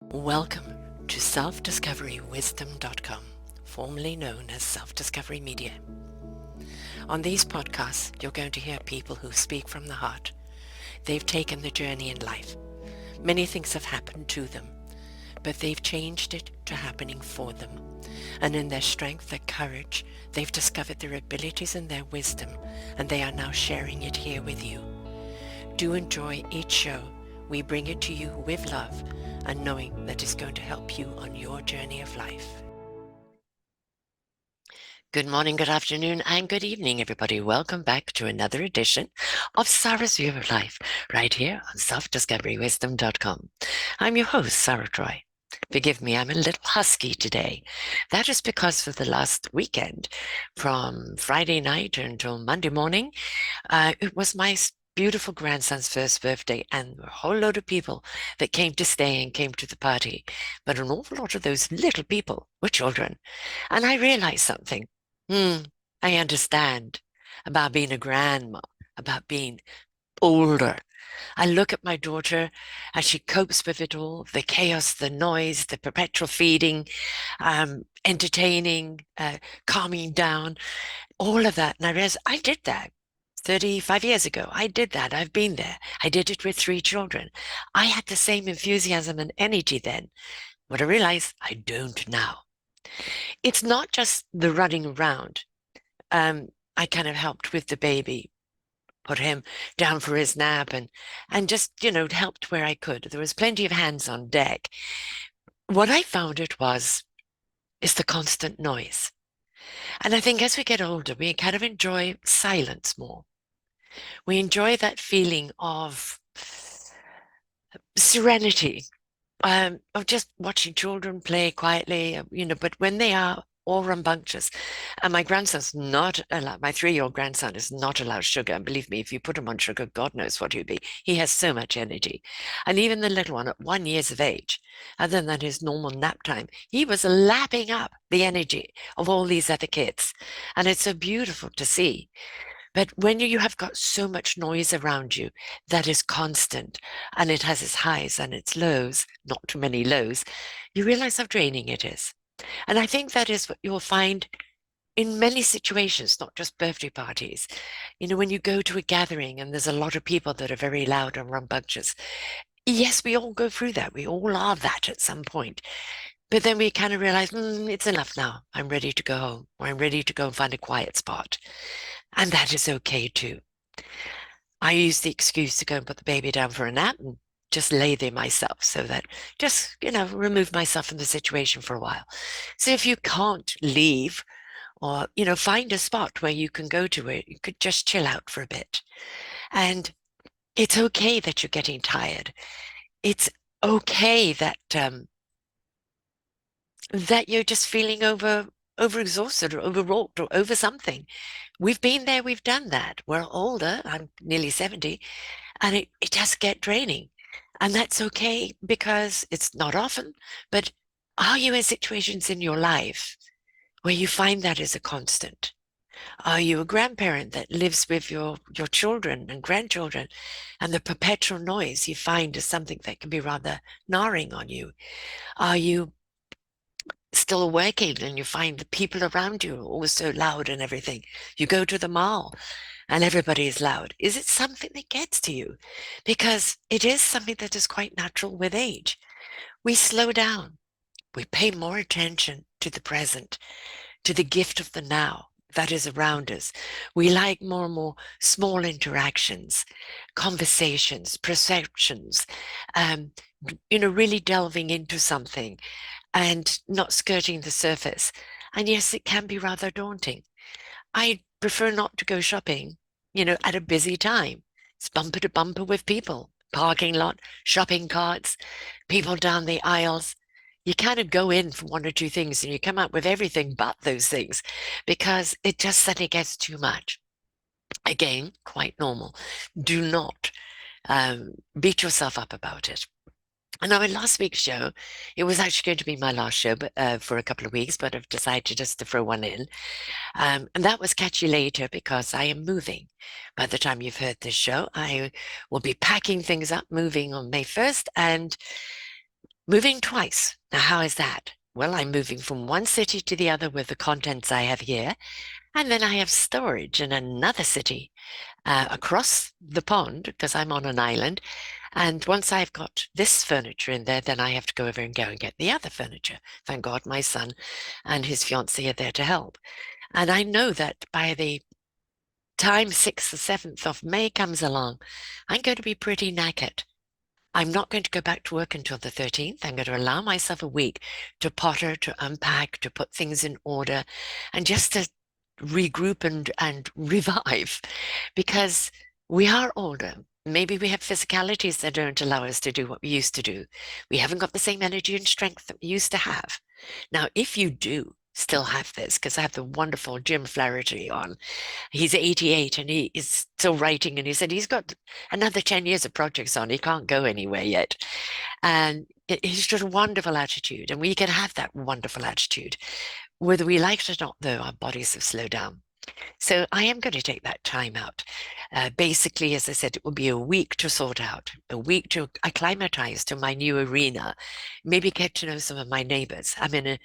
Welcome to self-discoverywisdom.com, formerly known as Self-Discovery Media. On these podcasts, you're going to hear people who speak from the heart. They've taken the journey in life. Many things have happened to them, but they've changed it to happening for them. And in their strength, their courage, they've discovered their abilities and their wisdom, and they are now sharing it here with you. Do enjoy each show. We bring it to you with love and knowing that it's going to help you on your journey of life. Good morning, good afternoon, and good evening, everybody. Welcome back to another edition of Sarah's View of Life, right here on selfdiscoverywisdom.com. I'm your host, Sarah Troy. Forgive me, I'm a little husky today. That is because for the last weekend, from Friday night until Monday morning, it was my beautiful grandson's first birthday, and a whole load of people that came to stay and came to the party. But an awful lot of those little people were children. And I realized something. I understand about being a grandma, about being older. I look at my daughter as she copes with it all, the chaos, the noise, the perpetual feeding, entertaining, calming down, all of that. And I realized I did that 35 years ago. I did that. I've been there. I did it with 3 children. I had the same enthusiasm and energy then. What I realized, I don't now. It's not just the running around. I kind of helped with the baby, put him down for his nap and just, helped where I could. There was plenty of hands on deck. What I found is the constant noise. And I think as we get older, we kind of enjoy silence more. We enjoy that feeling of serenity, of just watching children play quietly, but when they are all rambunctious, and my grandson's not allowed, my 3-year-old grandson is not allowed sugar. And believe me, if you put him on sugar, God knows what he'll be. He has so much energy. And even the little one at 1 year of age, other than his normal nap time, he was lapping up the energy of all these other kids. And it's so beautiful to see. But when you have got so much noise around you that is constant and it has its highs and its lows, not too many lows, you realize how draining it is. And I think that is what you'll find in many situations, not just birthday parties. When you go to a gathering and there's a lot of people that are very loud and rambunctious, yes, we all go through that. We all are that at some point. But then we kind of realize, it's enough now. I'm ready to go home, or I'm ready to go and find a quiet spot. And that is okay too. I use the excuse to go and put the baby down for a nap and just lay there myself so that just, remove myself from the situation for a while. So if you can't leave or, find a spot where you can go to it, you could just chill out for a bit. And it's okay that you're getting tired. It's okay that that you're just feeling overexhausted or overwrought or over something. We've been there, we've done that. We're older. I'm nearly 70, and it does get draining. And that's okay because it's not often, but are you in situations in your life where you find that is a constant? Are you a grandparent that lives with your children and grandchildren, and the perpetual noise you find is something that can be rather gnawing on you? Are you still working and you find the people around you are always so loud and everything? You go to the mall and everybody is loud. Is it something that gets to you? Because it is something that is quite natural with age. We slow down. We pay more attention to the present, to the gift of the now that is around us. We like more and more small interactions, conversations, perceptions, really delving into something and not skirting the surface. And yes, it can be rather daunting. I prefer not to go shopping, at a busy time. It's bumper to bumper with people, parking lot, shopping carts, people down the aisles. You kind of go in for 1 or 2 things and you come out with everything but those things because it just suddenly gets too much. Again, quite normal. Do not beat yourself up about it. And now in last week's show, it was actually going to be my last show for a couple of weeks, but I've decided just to throw one in. And that was Catch You Later because I am moving. By the time you've heard this show, I will be packing things up, moving on May 1st. And Moving twice. Now, how is that? Well, I'm moving from one city to the other with the contents I have here, and then I have storage in another city across the pond because I'm on an island. And once I've got this furniture in there, then I have to go over and go and get the other furniture. Thank God my son and his fiancée are there to help. And I know that by the time 6th or 7th of May comes along, I'm going to be pretty knackered. I'm not going to go back to work until the 13th. I'm going to allow myself a week to potter, to unpack, to put things in order, and just to regroup and revive because we are older. Maybe we have physicalities that don't allow us to do what we used to do. We haven't got the same energy and strength that we used to have. Now, if you do still have this, because I have the wonderful Jim Flaherty on, he's 88 and he is still writing, and he said he's got another 10 years of projects on. He can't go anywhere yet. And he's got a wonderful attitude, and we can have that wonderful attitude. Whether we like it or not, though, our bodies have slowed down. So I am going to take that time out. Basically, as I said, it will be a week to sort out, a week to acclimatize to my new arena, maybe get to know some of my neighbors. I'm in a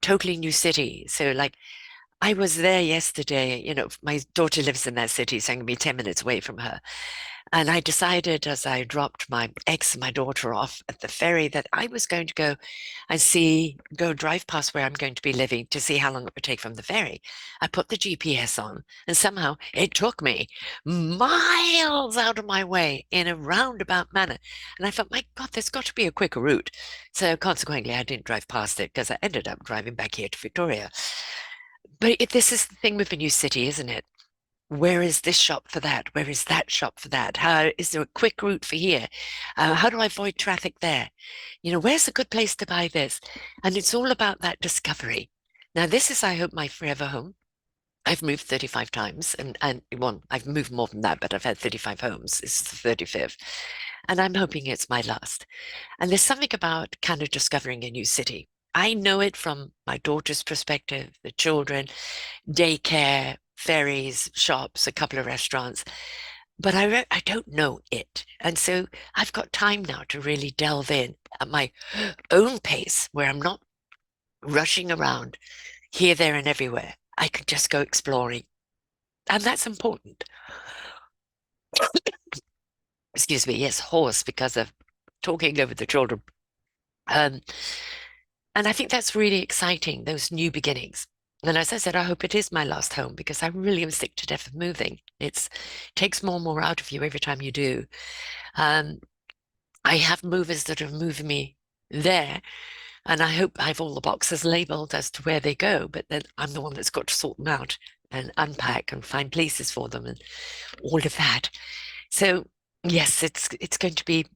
totally new city. So, like, I was there yesterday. My daughter lives in that city, so I'm going to be 10 minutes away from her. And I decided as I dropped my ex and my daughter off at the ferry that I was going to go and go drive past where I'm going to be living to see how long it would take from the ferry. I put the GPS on, and somehow it took me miles out of my way in a roundabout manner. And I thought, my God, there's got to be a quicker route. So consequently, I didn't drive past it because I ended up driving back here to Victoria. But this is the thing with a new city, isn't it? Where is this shop for that? Where is that shop for that? How is there a quick route for here? How do I avoid traffic there? Where's a good place to buy this? And it's all about that discovery. Now, this is, I hope, my forever home. I've moved 35 times and well, I've moved more than that, but I've had 35 homes. This is the 35th. And I'm hoping it's my last. And there's something about kind of discovering a new city. I know it from my daughter's perspective, the children, daycare, ferries, shops, a couple of restaurants, but I don't know it. And so I've got time now to really delve in at my own pace where I'm not rushing around here, there, and everywhere. I can just go exploring. And that's important. Excuse me, yes, hoarse because of talking over the children. Um, and I think that's really exciting, those new beginnings. And as I said, I hope it is my last home because I really am sick to death of moving. It takes more and more out of you every time you do. Um, I have movers that have moved me there, and I hope I have all the boxes labeled as to where they go, but then I'm the one that's got to sort them out and unpack and find places for them and all of that. So yes, it's going to be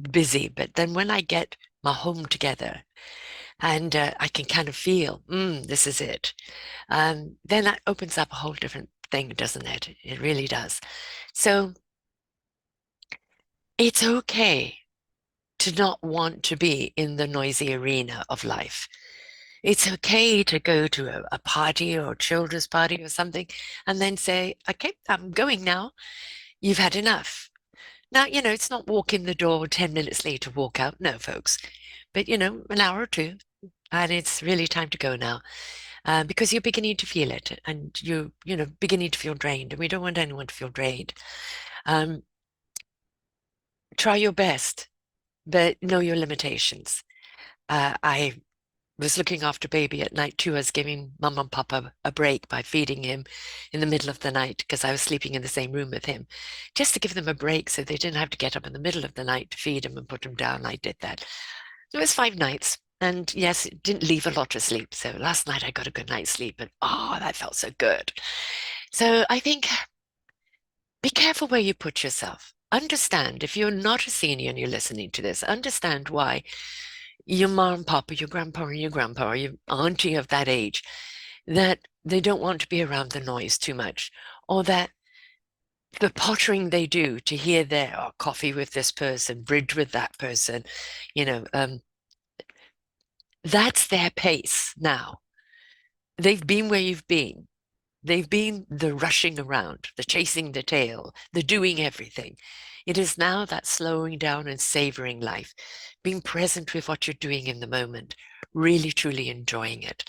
busy, but then when I get my home together and I can kind of feel, this is it, then that opens up a whole different thing, doesn't it? It really does. So it's okay to not want to be in the noisy arena of life. It's okay to go to a party or a children's party or something and then say, okay, I'm going now. You've had enough. Now, it's not walk in the door 10 minutes later, walk out. No, folks. But, an hour or two. And it's really time to go now because you're beginning to feel it and beginning to feel drained. And we don't want anyone to feel drained. Um, try your best, but know your limitations. I was looking after baby at night too. I was giving mum and papa a break by feeding him in the middle of the night because I was sleeping in the same room with him, just to give them a break so they didn't have to get up in the middle of the night to feed him and put him down. I did that. It was 5 nights. And yes, it didn't leave a lot of sleep. So last night I got a good night's sleep and that felt so good. So I think be careful where you put yourself. Understand if you're not a senior and you're listening to this, understand why your mom and papa, your grandpa or your grandpa, or your auntie of that age, that they don't want to be around the noise too much, or that the pottering they do to here, there, or coffee with this person, bridge with that person, you know, um, that's their pace now. They've been where you've been. They've been the rushing around, the chasing the tail, the doing everything. It is now that slowing down and savoring life, being present with what you're doing in the moment, really truly enjoying it.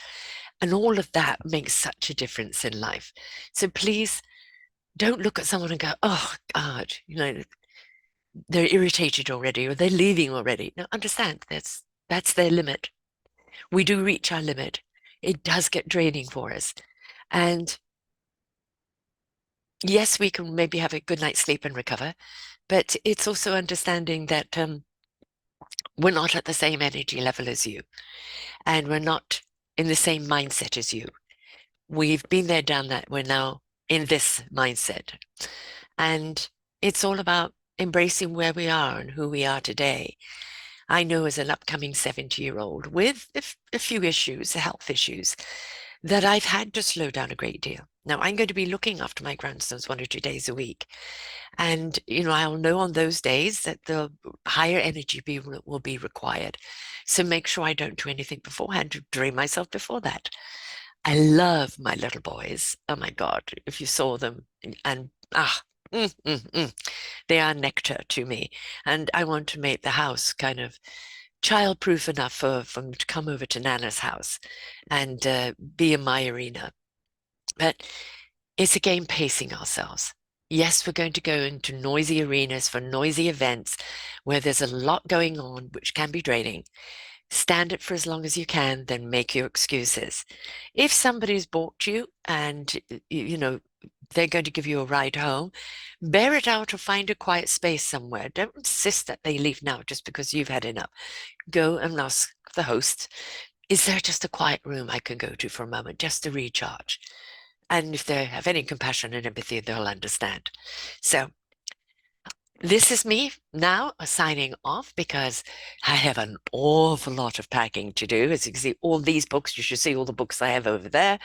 And all of that makes such a difference in life. So please don't look at someone and go, oh God, they're irritated already or they're leaving already. No, understand that's their limit. We do reach our limit. It does get draining for us. And yes, we can maybe have a good night's sleep and recover, but it's also understanding that we're not at the same energy level as you, and we're not in the same mindset as you. We've been there, done that. We're now in this mindset. And it's all about embracing where we are and who we are today. I know as an upcoming 70-year-old with a few issues, health issues, that I've had to slow down a great deal. Now, I'm going to be looking after my grandsons 1 or 2 days a week. And, I'll know on those days that the higher energy will be required. So make sure I don't do anything beforehand to drain myself before that. I love my little boys. Oh my God, if you saw them and mm, mm, mm, they are nectar to me. And I want to make the house kind of childproof enough for them to come over to Nana's house and be in my arena. But it's again pacing ourselves. Yes, we're going to go into noisy arenas for noisy events where there's a lot going on, which can be draining. Stand it for as long as you can, then make your excuses. If somebody's bought you and, they're going to give you a ride home, bear it out or find a quiet space somewhere. Don't insist that they leave now just because you've had enough. Go and ask the host, is there just a quiet room I can go to for a moment just to recharge? And if they have any compassion and empathy, they'll understand. So this is me now signing off because I have an awful lot of packing to do. As you can see, all these books, you should see all the books I have over there.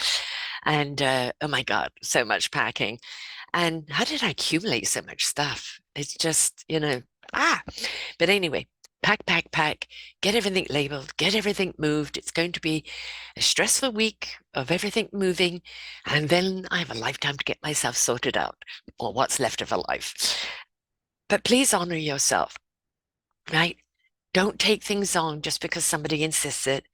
And oh my God, so much packing. And how did I accumulate so much stuff? It's just, ah. But anyway, pack, pack, pack, get everything labeled, get everything moved. It's going to be a stressful week of everything moving. And then I have a lifetime to get myself sorted out, or what's left of a life. But please honor yourself, right? Don't take things on just because somebody insists it,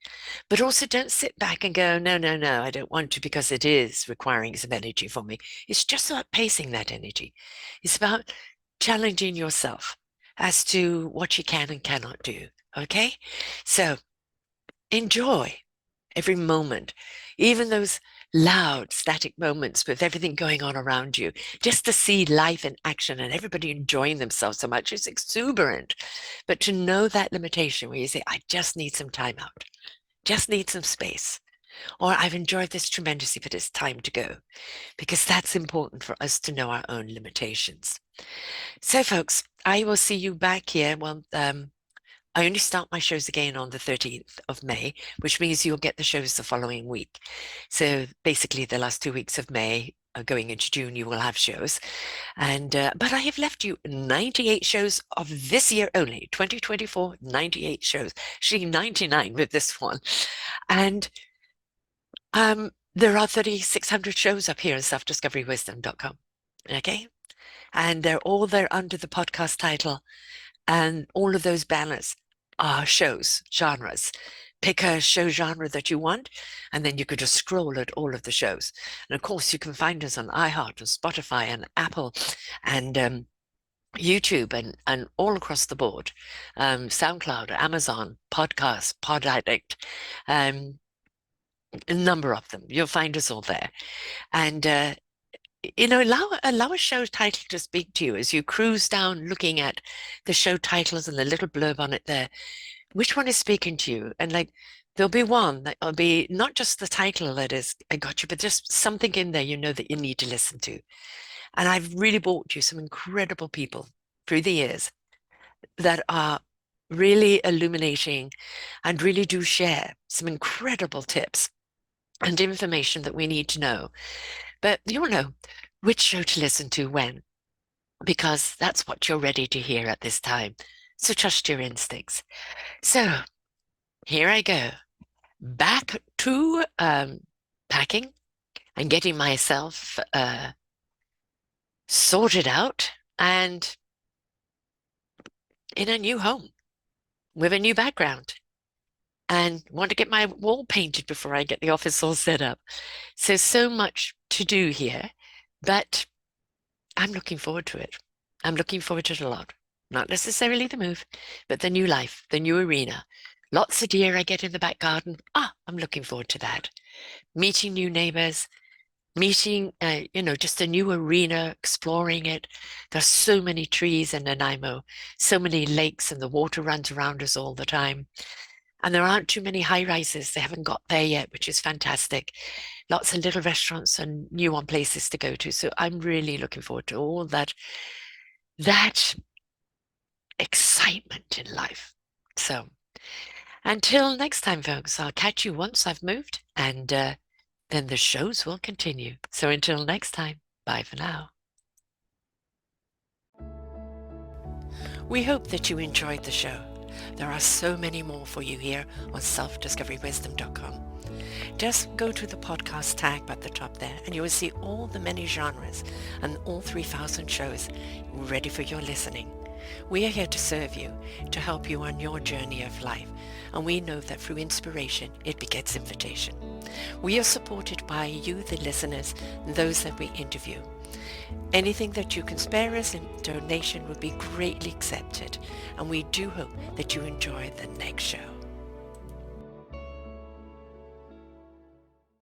but also don't sit back and go, no, no, no, I don't want to because it is requiring some energy from me. It's just about pacing that energy. It's about challenging yourself as to what you can and cannot do. Okay? So enjoy every moment, even those loud, static moments with everything going on around you, just to see life in action and everybody enjoying themselves so much is exuberant. But to know that limitation where you say, I just need some time out, just need some space, or I've enjoyed this tremendously, but it's time to go, because that's important for us to know our own limitations. So, folks, I will see you back here. Well, I only start my shows again on the 13th of May, which means you'll get the shows the following week. So basically the last 2 weeks of May, going into June, you will have shows. And but I have left you 98 shows of this year only, 2024, 98 shows. Actually 99 with this one. And there are 3,600 shows up here on selfdiscoverywisdom.com. Okay? And they're all there under the podcast title. And all of those banners are shows, genres. Pick a show genre that you want, and then you could just scroll at all of the shows. And of course, you can find us on iHeart and Spotify and Apple and YouTube and all across the board. SoundCloud, Amazon, Podcast, Pod Addict, a number of them. You'll find us all there. And allow a show title to speak to you as you cruise down looking at the show titles and the little blurb on it there. Which one is speaking to you? And like, there'll be one that will be not just the title that is, I got you, but just something in there that you need to listen to. And I've really brought you some incredible people through the years that are really illuminating and really do share some incredible tips and information that we need to know. But you'll know which show to listen to when, because that's what you're ready to hear at this time. So trust your instincts. So here I go, back to packing and getting myself sorted out. And in a new home with a new background and want to get my wall painted before I get the office all set up. So much to do here, but I'm looking forward to it. I'm looking forward to it a lot. Not necessarily the move, but the new life, the new arena. Lots of deer I get in the back garden. I'm looking forward to that. Meeting new neighbors, meeting, just a new arena, exploring it. There's so many trees in Nanaimo, so many lakes, and the water runs around us all the time. And there aren't too many high rises. They haven't got there yet, which is fantastic. Lots of little restaurants and new one places to go to. So I'm really looking forward to all that excitement in life. So until next time, folks, I'll catch you once I've moved, and then the shows will continue. So until next time, bye for now. We hope that you enjoyed the show. There are so many more for you here on selfdiscoverywisdom.com. Just go to the podcast tag at the top there and you will see all the many genres and all 3,000 shows ready for your listening. We are here to serve you, to help you on your journey of life, and we know that through inspiration it begets invitation. We are supported by you, the listeners, and those that we interview. Anything that you can spare us in donation would be greatly accepted, and we do hope that you enjoy the next show.